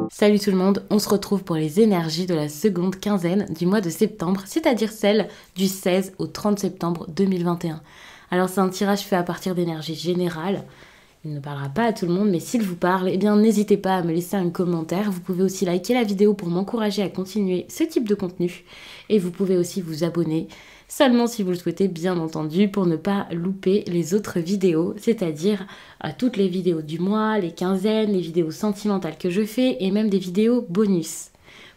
Salut tout le monde, on se retrouve pour les énergies de la seconde quinzaine du mois de septembre, c'est-à-dire celle du 16 au 30 septembre 2021. Alors c'est un tirage fait à partir d'énergie générale, il ne parlera pas à tout le monde, mais s'il vous parle, eh bien n'hésitez pas à me laisser un commentaire. Vous pouvez aussi liker la vidéo pour m'encourager à continuer ce type de contenu. Et vous pouvez aussi vous abonner, seulement si vous le souhaitez bien entendu, pour ne pas louper les autres vidéos, c'est-à-dire toutes les vidéos du mois, les quinzaines, les vidéos sentimentales que je fais et même des vidéos bonus.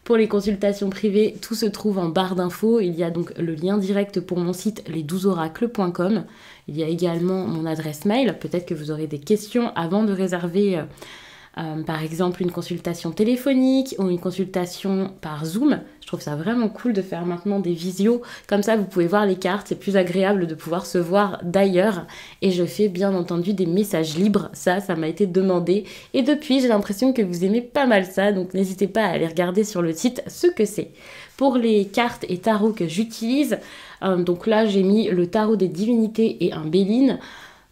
Pour les consultations privées, tout se trouve en barre d'infos. Il y a donc le lien direct pour mon site les12oracles.com. Il y a également mon adresse mail. Peut-être que vous aurez des questions avant de réserver par exemple une consultation téléphonique ou une consultation par Zoom. Je trouve ça vraiment cool de faire maintenant des visios. Comme ça, vous pouvez voir les cartes. C'est plus agréable de pouvoir se voir d'ailleurs. Et je fais bien entendu des messages libres. Ça m'a été demandé. Et depuis, j'ai l'impression que vous aimez pas mal ça. Donc n'hésitez pas à aller regarder sur le site ce que c'est. Pour les cartes et tarots que j'utilise, donc là, j'ai mis le tarot des divinités et un Béline.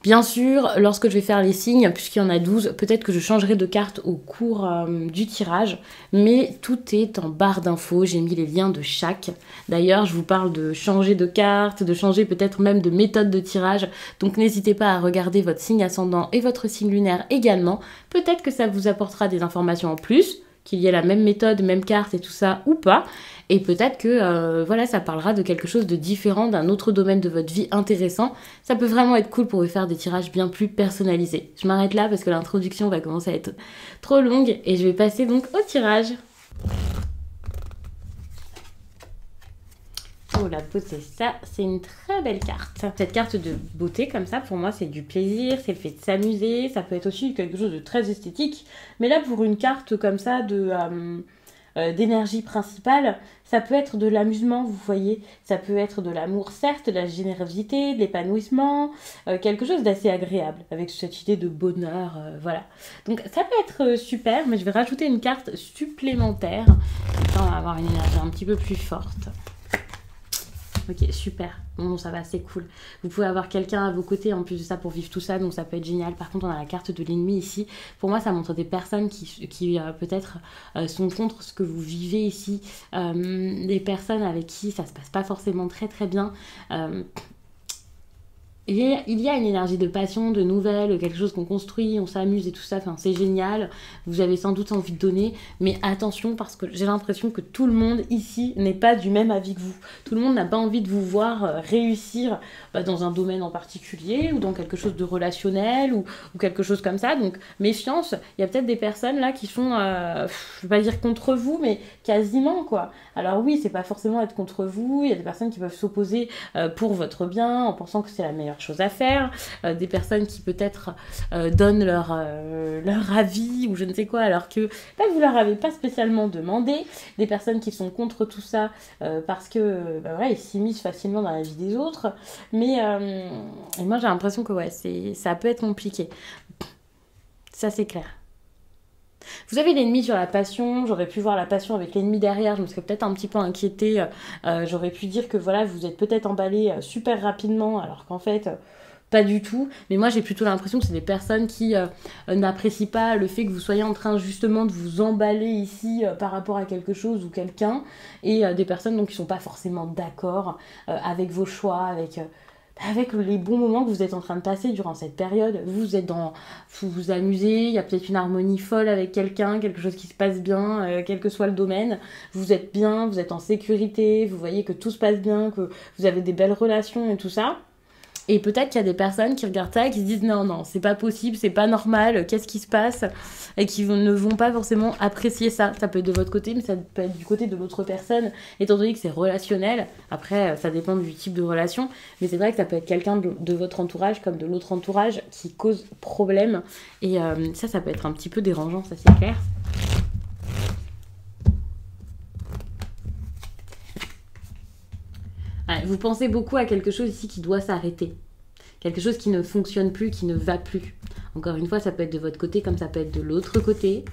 Bien sûr, lorsque je vais faire les signes, puisqu'il y en a 12, peut-être que je changerai de carte au cours du tirage, mais tout est en barre d'infos, j'ai mis les liens de chaque. D'ailleurs, je vous parle de changer de carte, de changer peut-être même de méthode de tirage, donc n'hésitez pas à regarder votre signe ascendant et votre signe lunaire également. Peut-être que ça vous apportera des informations en plus, qu'il y ait la même méthode, même carte et tout ça, ou pas. Et peut-être que voilà, ça parlera de quelque chose de différent, d'un autre domaine de votre vie intéressant. Ça peut vraiment être cool pour vous faire des tirages bien plus personnalisés. Je m'arrête là parce que l'introduction va commencer à être trop longue et je vais passer donc au tirage. Oh la beauté, ça c'est une très belle carte. Cette carte de beauté comme ça, pour moi c'est du plaisir, c'est le fait de s'amuser, ça peut être aussi quelque chose de très esthétique. Mais là pour une carte comme ça d'énergie principale, ça peut être de l'amusement, vous voyez, ça peut être de l'amour certes, de la générosité, de l'épanouissement, quelque chose d'assez agréable, avec cette idée de bonheur, voilà. Donc ça peut être super, mais je vais rajouter une carte supplémentaire, comme ça on va avoir une énergie un petit peu plus forte. Ok, super. Bon, ça va, c'est cool. Vous pouvez avoir quelqu'un à vos côtés en plus de ça pour vivre tout ça, donc ça peut être génial. Par contre, on a la carte de l'ennemi ici. Pour moi, ça montre des personnes qui peut-être sont contre ce que vous vivez ici. Des personnes avec qui ça se passe pas forcément très très bien. Il y a une énergie de passion, de nouvelles, quelque chose qu'on construit, on s'amuse et tout ça, enfin, c'est génial. Vous avez sans doute envie de donner, mais attention parce que j'ai l'impression que tout le monde ici n'est pas du même avis que vous. Tout le monde n'a pas envie de vous voir réussir dans un domaine en particulier ou dans quelque chose de relationnel ou quelque chose comme ça. Donc méfiance, il y a peut-être des personnes là qui sont, je vais pas dire contre vous, mais quasiment quoi. Alors oui, c'est pas forcément être contre vous, il y a des personnes qui peuvent s'opposer pour votre bien en pensant que c'est la meilleure chose à faire, des personnes qui peut-être donnent leur avis ou je ne sais quoi alors que vous leur avez pas spécialement demandé, des personnes qui sont contre tout ça parce que voilà, ils s'immiscent facilement dans la vie des autres, mais et moi j'ai l'impression que ouais, ça peut être compliqué, ça c'est clair. Vous avez l'ennemi sur la passion, j'aurais pu voir la passion avec l'ennemi derrière, je me serais peut-être un petit peu inquiétée, j'aurais pu dire que voilà, vous êtes peut-être emballé super rapidement, alors qu'en fait, pas du tout. Mais moi, j'ai plutôt l'impression que c'est des personnes qui n'apprécient pas le fait que vous soyez en train justement de vous emballer ici par rapport à quelque chose ou quelqu'un, et des personnes donc qui sont pas forcément d'accord avec vos choix, avec les bons moments que vous êtes en train de passer durant cette période. Vous vous amusez, il y a peut-être une harmonie folle avec quelqu'un, quelque chose qui se passe bien, quel que soit le domaine. Vous êtes bien, vous êtes en sécurité, vous voyez que tout se passe bien, que vous avez des belles relations et tout ça. Et peut-être qu'il y a des personnes qui regardent ça et qui se disent non, c'est pas possible, c'est pas normal, qu'est-ce qui se passe? Et qui ne vont pas forcément apprécier ça. Ça peut être de votre côté, mais ça peut être du côté de l'autre personne, étant donné que c'est relationnel. Après, ça dépend du type de relation, mais c'est vrai que ça peut être quelqu'un de votre entourage comme de l'autre entourage qui cause problème. Et ça peut être un petit peu dérangeant, ça c'est clair. Ouais, vous pensez beaucoup à quelque chose ici qui doit s'arrêter. Quelque chose qui ne fonctionne plus, qui ne va plus. Encore une fois, ça peut être de votre côté comme ça peut être de l'autre côté.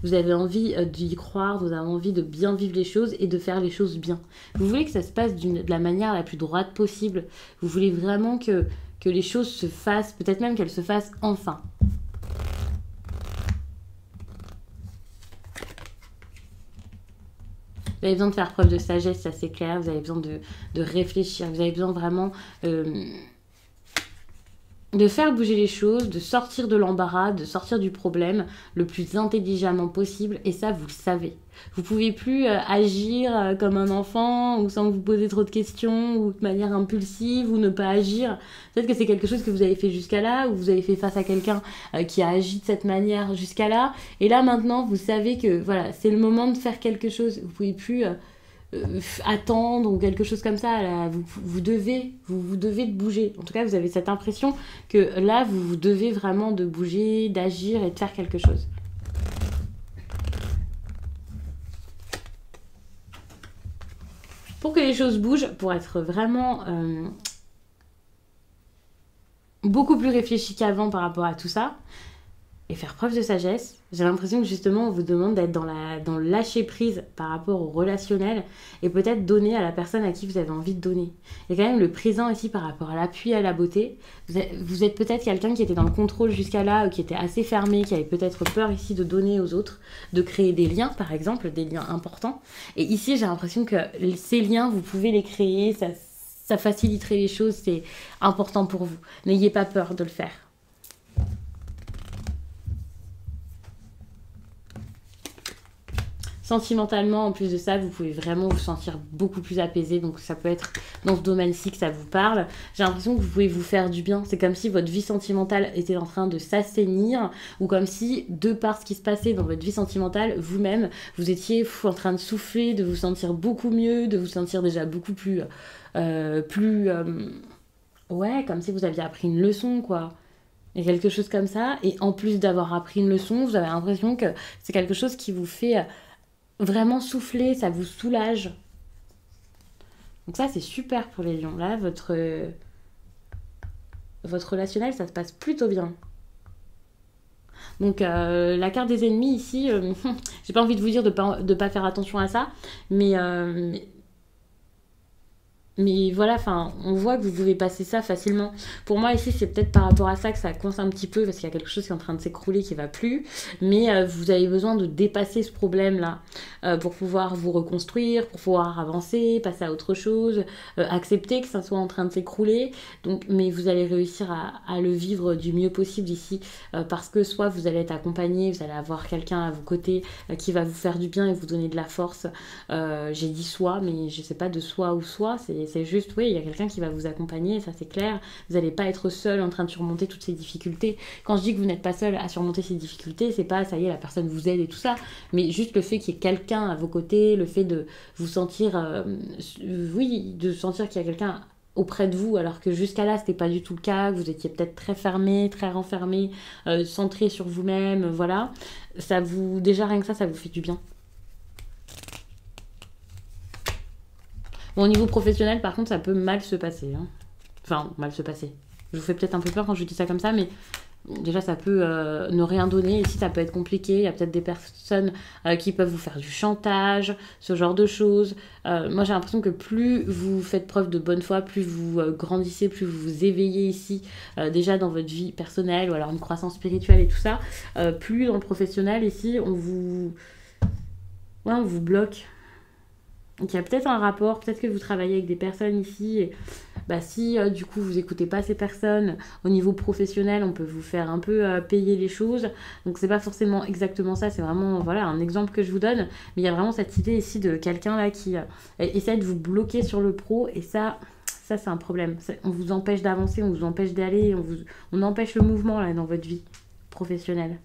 Vous avez envie d'y croire, vous avez envie de bien vivre les choses et de faire les choses bien. Vous voulez que ça se passe de la manière la plus droite possible. Vous voulez vraiment que les choses se fassent, peut-être même qu'elles se fassent enfin. Vous avez besoin de faire preuve de sagesse, ça c'est clair. Vous avez besoin de réfléchir. Vous avez besoin vraiment de faire bouger les choses, de sortir de l'embarras, de sortir du problème le plus intelligemment possible. Et ça, vous le savez. Vous pouvez plus agir comme un enfant ou sans vous poser trop de questions ou de manière impulsive ou ne pas agir. Peut-être que c'est quelque chose que vous avez fait jusqu'à là ou vous avez fait face à quelqu'un qui a agi de cette manière jusqu'à là. Et là, maintenant, vous savez que voilà, c'est le moment de faire quelque chose. Vous pouvez plus attendre ou quelque chose comme ça. Là, vous devez de bouger. En tout cas, vous avez cette impression que là, vous devez vraiment de bouger, d'agir et de faire quelque chose. Pour que les choses bougent, pour être vraiment beaucoup plus réfléchi qu'avant par rapport à tout ça, et faire preuve de sagesse, j'ai l'impression que justement on vous demande d'être dans le lâcher prise par rapport au relationnel et peut-être donner à la personne à qui vous avez envie de donner. Il y a quand même le présent ici par rapport à l'appui et à la beauté. Vous êtes peut-être quelqu'un qui était dans le contrôle jusqu'à là, ou qui était assez fermé, qui avait peut-être peur ici de donner aux autres, de créer des liens par exemple, des liens importants. Et ici j'ai l'impression que ces liens, vous pouvez les créer, ça faciliterait les choses, c'est important pour vous. N'ayez pas peur de le faire. Sentimentalement, en plus de ça, vous pouvez vraiment vous sentir beaucoup plus apaisé. Donc ça peut être dans ce domaine-ci que ça vous parle. J'ai l'impression que vous pouvez vous faire du bien. C'est comme si votre vie sentimentale était en train de s'assainir, ou comme si, de par ce qui se passait dans votre vie sentimentale, vous-même, vous étiez en train de souffler, de vous sentir beaucoup mieux, de vous sentir déjà beaucoup plus... ouais, comme si vous aviez appris une leçon, quoi. Et quelque chose comme ça. Et en plus d'avoir appris une leçon, vous avez l'impression que c'est quelque chose qui vous fait... vraiment souffler, ça vous soulage. Donc ça, c'est super pour les lions. Là, votre relationnel, ça se passe plutôt bien. Donc la carte des ennemis ici, j'ai pas envie de vous dire de pas faire attention à ça, mais voilà, enfin, on voit que vous pouvez passer ça facilement. Pour moi, ici, c'est peut-être par rapport à ça que ça coince un petit peu, parce qu'il y a quelque chose qui est en train de s'écrouler, qui va plus. Mais vous avez besoin de dépasser ce problème-là pour pouvoir vous reconstruire, pour pouvoir avancer, passer à autre chose, accepter que ça soit en train de s'écrouler. Donc, mais vous allez réussir à le vivre du mieux possible ici, parce que soit vous allez être accompagné, vous allez avoir quelqu'un à vos côtés qui va vous faire du bien et vous donner de la force. J'ai dit soit, mais je sais pas de soit ou soit, c'est juste, oui, il y a quelqu'un qui va vous accompagner, ça c'est clair. Vous n'allez pas être seul en train de surmonter toutes ces difficultés. Quand je dis que vous n'êtes pas seul à surmonter ces difficultés, c'est pas, ça y est, la personne vous aide et tout ça, mais juste le fait qu'il y ait quelqu'un à vos côtés, le fait de vous sentir, oui, de sentir qu'il y a quelqu'un auprès de vous, alors que jusqu'à là, c'était pas du tout le cas, que vous étiez peut-être très fermé, très renfermé, centré sur vous-même, voilà. Ça vous, déjà rien que ça vous fait du bien. Bon, au niveau professionnel, par contre, ça peut mal se passer. Hein. Enfin, mal se passer. Je vous fais peut-être un peu peur quand je dis ça comme ça, mais déjà, ça peut ne rien donner. Ici, ça peut être compliqué. Il y a peut-être des personnes qui peuvent vous faire du chantage, ce genre de choses. Moi, j'ai l'impression que plus vous faites preuve de bonne foi, plus vous grandissez, plus vous vous éveillez ici, déjà dans votre vie personnelle, ou alors une croissance spirituelle et tout ça, plus dans le professionnel, ici, on vous bloque. Donc il y a peut-être un rapport, peut-être que vous travaillez avec des personnes ici, et bah, si du coup vous écoutez pas ces personnes, au niveau professionnel, on peut vous faire un peu payer les choses. Donc c'est pas forcément exactement ça, c'est vraiment voilà, un exemple que je vous donne, mais il y a vraiment cette idée ici de quelqu'un là qui essaie de vous bloquer sur le pro, et ça c'est un problème. On vous empêche d'avancer, on vous empêche d'aller, on empêche le mouvement là dans votre vie professionnelle.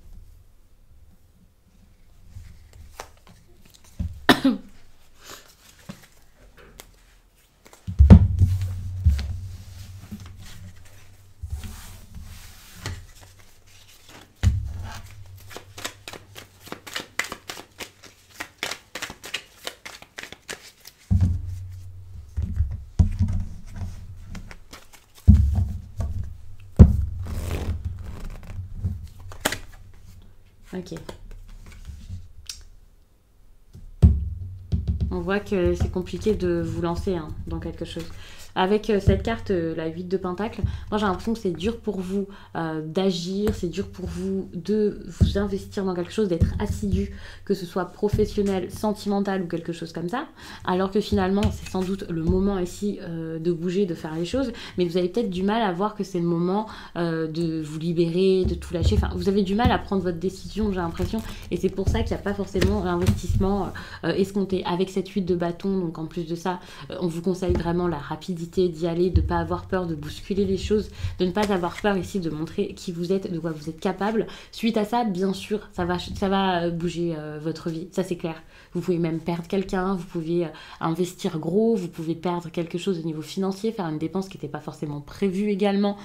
Ok. On voit que c'est compliqué de vous lancer dans quelque chose. Avec cette carte, la 8 de Pentacle, moi j'ai l'impression que c'est dur pour vous d'agir, c'est dur pour vous de vous investir dans quelque chose, d'être assidu, que ce soit professionnel, sentimental ou quelque chose comme ça, alors que finalement c'est sans doute le moment ici de bouger, de faire les choses, mais vous avez peut-être du mal à voir que c'est le moment de vous libérer, de tout lâcher, enfin vous avez du mal à prendre votre décision, j'ai l'impression, et c'est pour ça qu'il n'y a pas forcément l'investissement escompté. Avec cette 8 de bâton, donc en plus de ça, on vous conseille vraiment la rapidité d'y aller, de ne pas avoir peur de bousculer les choses, de ne pas avoir peur ici de montrer qui vous êtes, de quoi vous êtes capable. Suite à ça, bien sûr, ça va bouger votre vie, ça c'est clair. Vous pouvez même perdre quelqu'un, vous pouvez investir gros, vous pouvez perdre quelque chose au niveau financier, faire une dépense qui n'était pas forcément prévue également,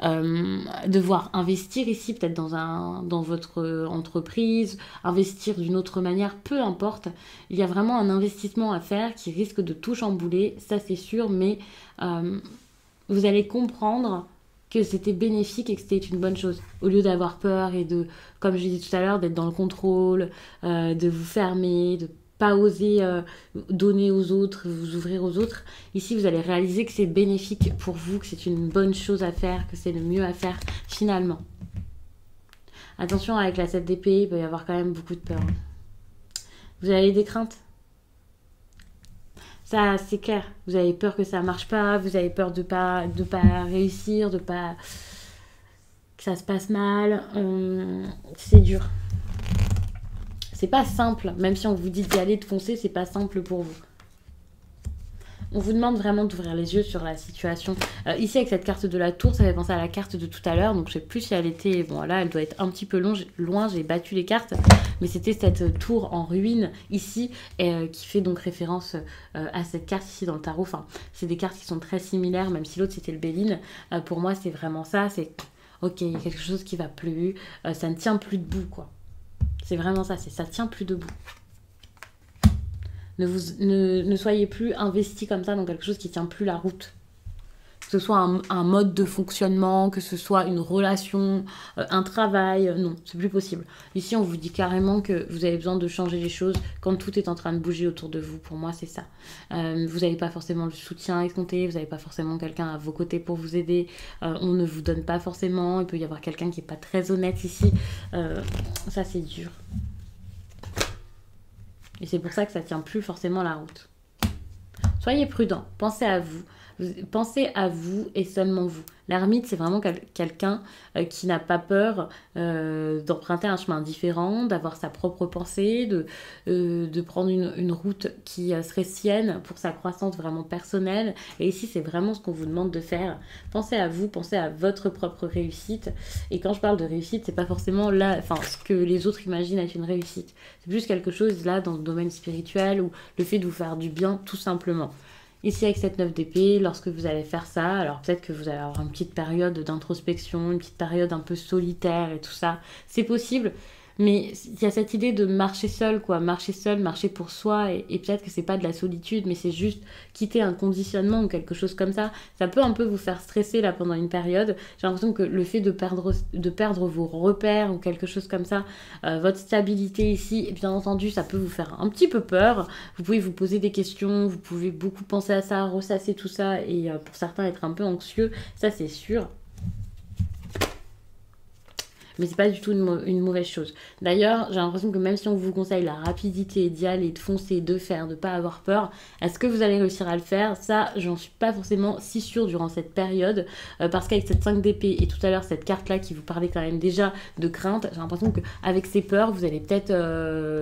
devoir investir ici peut-être dans votre entreprise, investir d'une autre manière, peu importe. Il y a vraiment un investissement à faire qui risque de tout chambouler, ça c'est sûr, mais vous allez comprendre que c'était bénéfique et que c'était une bonne chose. Au lieu d'avoir peur et de, comme je disais tout à l'heure, d'être dans le contrôle, de vous fermer, de pas oser donner aux autres, vous ouvrir aux autres. Ici, vous allez réaliser que c'est bénéfique pour vous, que c'est une bonne chose à faire, que c'est le mieux à faire finalement. Attention, avec la 7 d'épée, il peut y avoir quand même beaucoup de peur. Vous avez des craintes? Ça, c'est clair. Vous avez peur que ça marche pas, vous avez peur de pas réussir, que ça se passe mal. C'est dur. C'est pas simple, même si on vous dit d'y aller, de foncer, c'est pas simple pour vous. On vous demande vraiment d'ouvrir les yeux sur la situation. Ici, avec cette carte de la tour, ça fait penser à la carte de tout à l'heure. Donc, je sais plus si elle était... Bon, là, elle doit être un petit peu loin. J'ai battu les cartes. Mais c'était cette tour en ruine, ici, qui fait donc référence à cette carte ici dans le tarot. Enfin, c'est des cartes qui sont très similaires, même si l'autre, c'était le Béline. Pour moi, c'est vraiment ça. C'est, ok, il y a quelque chose qui va plus. Ça ne tient plus debout, quoi. C'est vraiment ça. Ça tient plus debout. Ne soyez plus investi comme ça dans quelque chose qui tient plus la route. Que ce soit un mode de fonctionnement, que ce soit une relation, un travail, non, c'est plus possible. Ici, on vous dit carrément que vous avez besoin de changer les choses quand tout est en train de bouger autour de vous. Pour moi, c'est ça. Vous n'avez pas forcément le soutien escompté, vous n'avez pas forcément quelqu'un à vos côtés pour vous aider. On ne vous donne pas forcément. Il peut y avoir quelqu'un qui n'est pas très honnête ici. Ça, c'est dur. Et c'est pour ça que ça tient plus forcément la route. Soyez prudent, pensez à vous. Pensez à vous et seulement vous. L'ermite, c'est vraiment quelqu'un qui n'a pas peur d'emprunter un chemin différent, d'avoir sa propre pensée, de prendre une route qui serait sienne pour sa croissance vraiment personnelle. Et ici, c'est vraiment ce qu'on vous demande de faire. Pensez à vous, pensez à votre propre réussite. Et quand je parle de réussite, c'est pas forcément là, enfin, ce que les autres imaginent être une réussite. C'est plus quelque chose là dans le domaine spirituel ou le fait de vous faire du bien, tout simplement. Ici, avec cette 9 d'épée, lorsque vous allez faire ça, alors peut-être que vous allez avoir une petite période d'introspection, une petite période un peu solitaire et tout ça. C'est possible, mais il y a cette idée de marcher seul, quoi. Marcher seul, marcher pour soi, et peut-être que c'est pas de la solitude, mais c'est juste quitter un conditionnement ou quelque chose comme ça. Ça peut un peu vous faire stresser là pendant une période. J'ai l'impression que le fait de perdre vos repères ou quelque chose comme ça, votre stabilité ici, et bien entendu, ça peut vous faire un petit peu peur. Vous pouvez vous poser des questions, vous pouvez beaucoup penser à ça, ressasser tout ça, et pour certains être un peu anxieux, ça c'est sûr. Mais c'est pas du tout une mauvaise chose. D'ailleurs, j'ai l'impression que même si on vous conseille la rapidité d'y aller, de foncer, de faire, de pas avoir peur, est-ce que vous allez réussir à le faire? Ça, j'en suis pas forcément si sûre durant cette période, parce qu'avec cette 5 d'épée et tout à l'heure cette carte-là qui vous parlait quand même déjà de crainte, j'ai l'impression qu'avec ces peurs, vous allez peut-être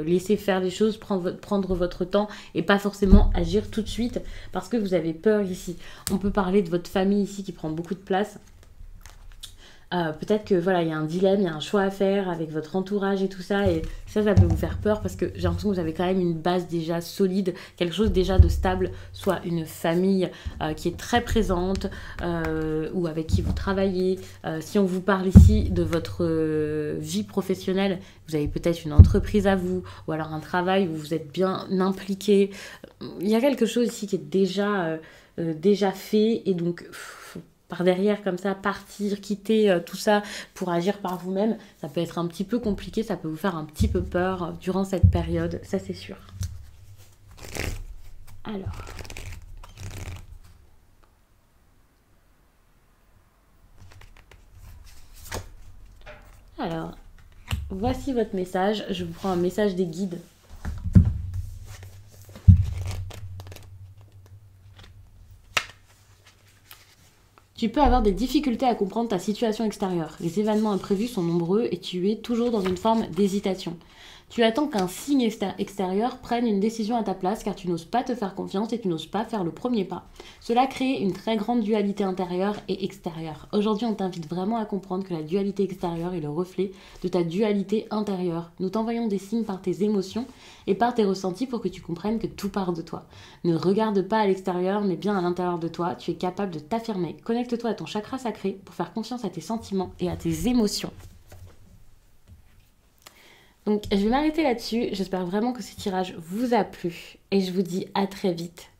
laisser faire les choses, prendre votre temps et pas forcément agir tout de suite parce que vous avez peur ici. On peut parler de votre famille ici qui prend beaucoup de place. Peut-être que voilà, il y a un dilemme, il y a un choix à faire avec votre entourage et tout ça, et ça peut vous faire peur parce que j'ai l'impression que vous avez quand même une base déjà solide, quelque chose déjà de stable, soit une famille qui est très présente ou avec qui vous travaillez. Si on vous parle ici de votre vie professionnelle, vous avez peut-être une entreprise à vous ou alors un travail où vous êtes bien impliqué. Il y a quelque chose ici qui est déjà fait et donc par derrière comme ça, partir, quitter tout ça pour agir par vous-même, ça peut être un petit peu compliqué, ça peut vous faire un petit peu peur durant cette période, ça c'est sûr. Alors, Alors, voici votre message. Je vous prends un message des guides. Tu peux avoir des difficultés à comprendre ta situation extérieure. Les événements imprévus sont nombreux et tu es toujours dans une forme d'hésitation. Tu attends qu'un signe extérieur prenne une décision à ta place car tu n'oses pas te faire confiance et tu n'oses pas faire le premier pas. Cela crée une très grande dualité intérieure et extérieure. Aujourd'hui, on t'invite vraiment à comprendre que la dualité extérieure est le reflet de ta dualité intérieure. Nous t'envoyons des signes par tes émotions et par tes ressentis pour que tu comprennes que tout part de toi. Ne regarde pas à l'extérieur mais bien à l'intérieur de toi. Tu es capable de t'affirmer. Connecte-toi à ton chakra sacré pour faire confiance à tes sentiments et à tes émotions. Donc je vais m'arrêter là-dessus, j'espère vraiment que ce tirage vous a plu et je vous dis à très vite